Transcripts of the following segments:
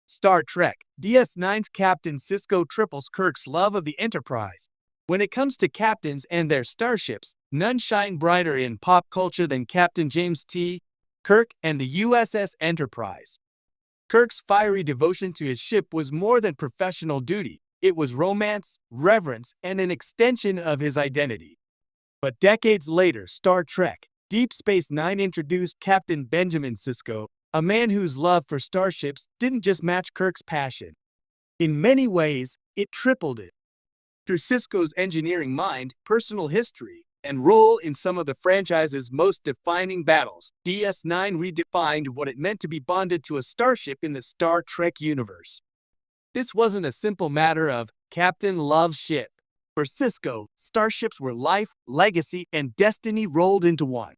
Star Trek DS9's Captain Sisko triples Kirk's love of the Enterprise. When it comes to captains and their starships, none shine brighter in pop culture than Captain James T. Kirk and the USS Enterprise. Kirk's fiery devotion to his ship was more than professional duty. It was romance, reverence, and an extension of his identity. But decades later, Star Trek Deep Space Nine introduced Captain Benjamin Sisko, a man whose love for starships didn't just match Kirk's passion. In many ways, it tripled it. Through Sisko's engineering mind, personal history, and role in some of the franchise's most defining battles, DS9 redefined what it meant to be bonded to a starship in the Star Trek universe. This wasn't a simple matter of Captain loves ship. For Sisko, starships were life, legacy, and destiny rolled into one.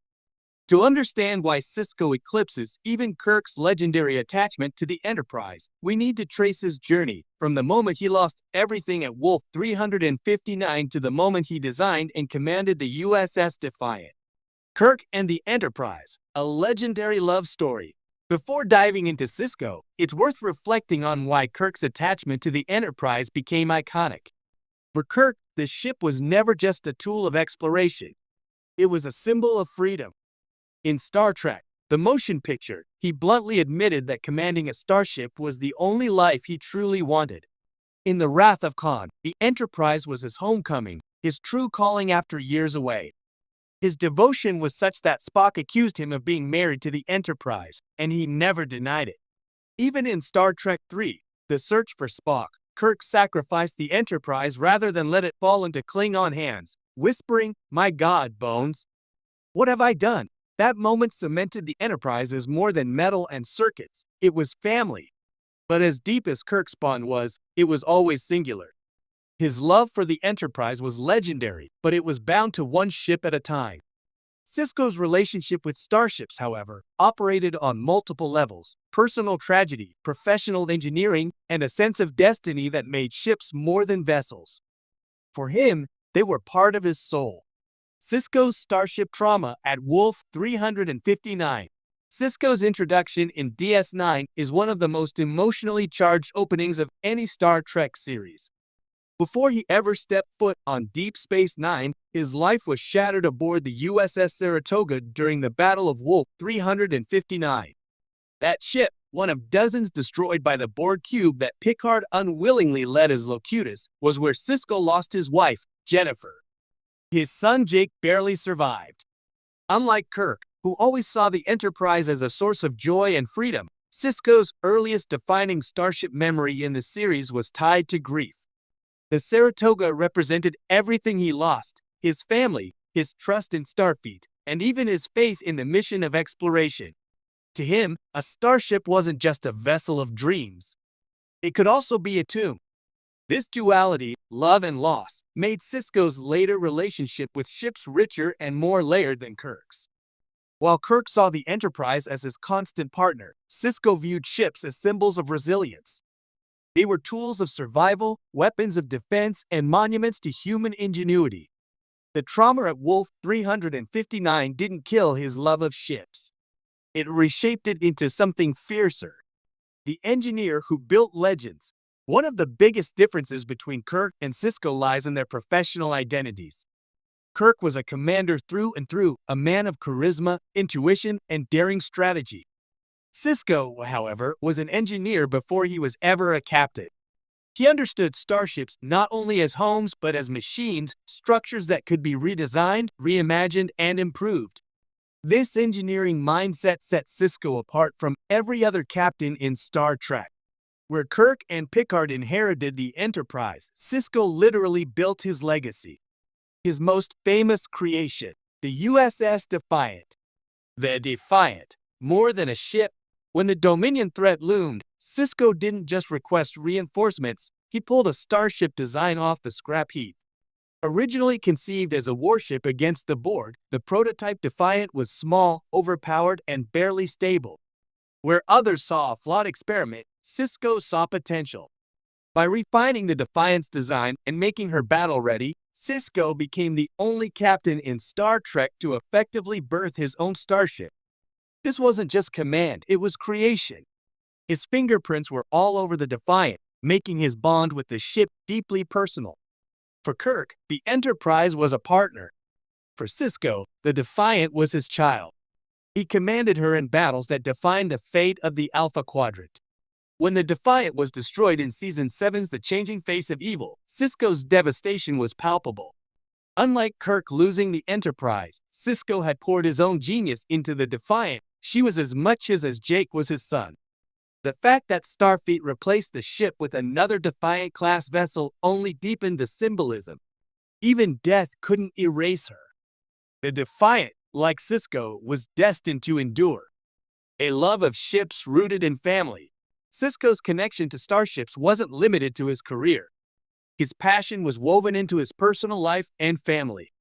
To understand why Sisko eclipses even Kirk's legendary attachment to the Enterprise, we need to trace his journey from the moment he lost everything at Wolf 359 to the moment he designed and commanded the USS Defiant. Kirk and the Enterprise, a legendary love story. Before diving into Sisko, it's worth reflecting on why Kirk's attachment to the Enterprise became iconic. For Kirk, the ship was never just a tool of exploration. It was a symbol of freedom. In Star Trek, the motion picture, he bluntly admitted that commanding a starship was the only life he truly wanted. In The Wrath of Khan, the Enterprise was his homecoming, his true calling after years away. His devotion was such that Spock accused him of being married to the Enterprise, and he never denied it. Even in Star Trek III, The Search for Spock, Kirk sacrificed the Enterprise rather than let it fall into Klingon hands, whispering, "My God, Bones, what have I done?" That moment cemented the Enterprise as more than metal and circuits. It was family. But as deep as Kirk's bond was, it was always singular. His love for the Enterprise was legendary, but it was bound to one ship at a time. Sisko's relationship with starships, however, operated on multiple levels: personal tragedy, professional engineering, and a sense of destiny that made ships more than vessels. For him, they were part of his soul. Sisko's starship trauma at Wolf 359. Sisko's introduction in DS9 is one of the most emotionally charged openings of any Star Trek series. Before he ever stepped foot on Deep Space Nine, his life was shattered aboard the USS Saratoga during the Battle of Wolf 359. That ship, one of dozens destroyed by the Borg cube that Picard unwillingly led as Locutus, was where Sisko lost his wife, Jennifer. His son Jake barely survived. Unlike Kirk, who always saw the Enterprise as a source of joy and freedom, Sisko's earliest defining starship memory in the series was tied to grief. The Saratoga represented everything he lost: his family, his trust in Starfleet, and even his faith in the mission of exploration. To him, a starship wasn't just a vessel of dreams. It could also be a tomb. This duality, love and loss, made Sisko's later relationship with ships richer and more layered than Kirk's. While Kirk saw the Enterprise as his constant partner, Sisko viewed ships as symbols of resilience. They were tools of survival, weapons of defense, and monuments to human ingenuity. The trauma at Wolf 359 didn't kill his love of ships. It reshaped it into something fiercer. The engineer who built legends. One of the biggest differences between Kirk and Sisko lies in their professional identities. Kirk was a commander through and through, a man of charisma, intuition, and daring strategy. Sisko, however, was an engineer before he was ever a captain. He understood starships not only as homes but as machines, structures that could be redesigned, reimagined, and improved. This engineering mindset set Sisko apart from every other captain in Star Trek. Where Kirk and Picard inherited the Enterprise, Sisko literally built his legacy. His most famous creation, the USS Defiant. The Defiant, more than a ship. When the Dominion threat loomed, Sisko didn't just request reinforcements, he pulled a starship design off the scrap heap. Originally conceived as a warship against the Borg, the prototype Defiant was small, overpowered, and barely stable. Where others saw a flawed experiment, Sisko saw potential. By refining the Defiant's design and making her battle-ready, Sisko became the only captain in Star Trek to effectively birth his own starship. This wasn't just command, it was creation. His fingerprints were all over the Defiant, making his bond with the ship deeply personal. For Kirk, the Enterprise was a partner. For Sisko, the Defiant was his child. He commanded her in battles that defined the fate of the Alpha Quadrant. When the Defiant was destroyed in Season 7's The Changing Face of Evil, Sisko's devastation was palpable. Unlike Kirk losing the Enterprise, Sisko had poured his own genius into the Defiant. She was as much his as Jake was his son. The fact that Starfleet replaced the ship with another Defiant-class vessel only deepened the symbolism. Even death couldn't erase her. The Defiant, like Sisko, was destined to endure. A love of ships rooted in family. Sisko's connection to starships wasn't limited to his career. His passion was woven into his personal life and family.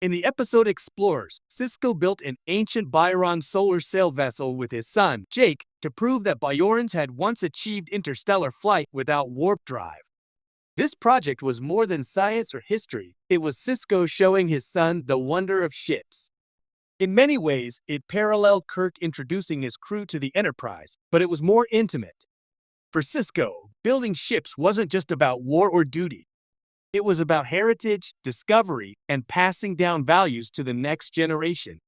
In the episode Explorers, Sisko built an ancient Byron solar sail vessel with his son, Jake, to prove that Bajorans had once achieved interstellar flight without warp drive. This project was more than science or history. It was Sisko showing his son the wonder of ships. In many ways, it paralleled Kirk introducing his crew to the Enterprise, but it was more intimate. For Sisko, building ships wasn't just about war or duty. It was about heritage, discovery, and passing down values to the next generation.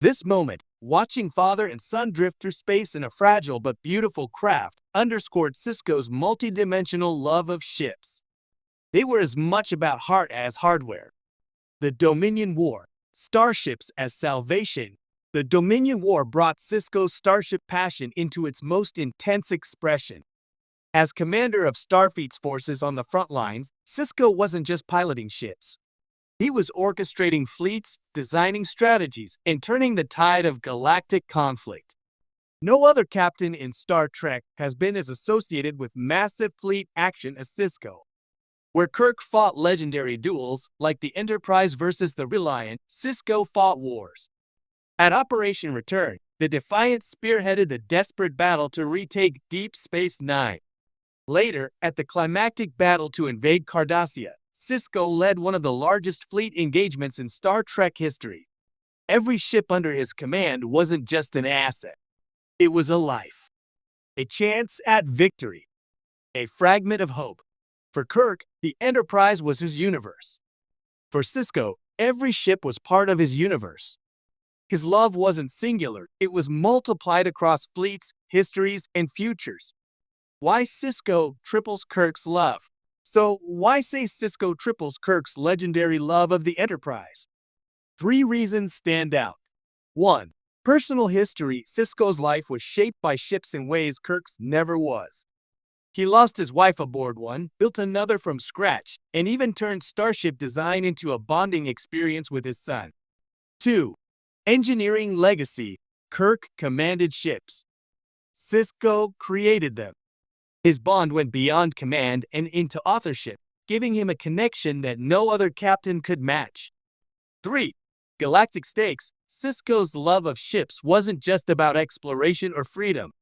This moment, watching father and son drift through space in a fragile but beautiful craft, underscored Sisko's multidimensional love of ships. They were as much about heart as hardware. The Dominion War, starships as salvation. The Dominion War brought Sisko's starship passion into its most intense expression. As commander of Starfleet's forces on the front lines, Sisko wasn't just piloting ships. He was orchestrating fleets, designing strategies, and turning the tide of galactic conflict. No other captain in Star Trek has been as associated with massive fleet action as Sisko. Where Kirk fought legendary duels, like the Enterprise versus the Reliant, Sisko fought wars. At Operation Return, the Defiant spearheaded the desperate battle to retake Deep Space Nine. Later, at the climactic battle to invade Cardassia, Sisko led one of the largest fleet engagements in Star Trek history. Every ship under his command wasn't just an asset. It was a life. A chance at victory. A fragment of hope. For Kirk, the Enterprise was his universe. For Sisko, every ship was part of his universe. His love wasn't singular, it was multiplied across fleets, histories, and futures. Why Sisko triples Kirk's love? So why say Sisko triples Kirk's legendary love of the Enterprise? 3 reasons stand out. 1. Personal history. Sisko's life was shaped by ships in ways Kirk's never was. He lost his wife aboard one, built another from scratch, and even turned starship design into a bonding experience with his son. 2. Engineering legacy. Kirk commanded ships. Sisko created them. His bond went beyond command and into authorship, giving him a connection that no other captain could match. 3. Galactic stakes. Sisko's love of ships wasn't just about exploration or freedom.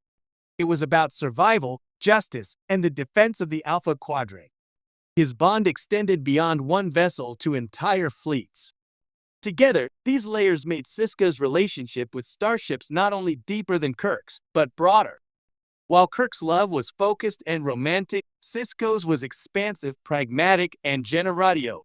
It was about survival, justice, and the defense of the Alpha Quadrant. His bond extended beyond one vessel to entire fleets. Together, these layers made Sisko's relationship with starships not only deeper than Kirk's, but broader. While Kirk's love was focused and romantic, Sisko's was expansive, pragmatic, and generoso.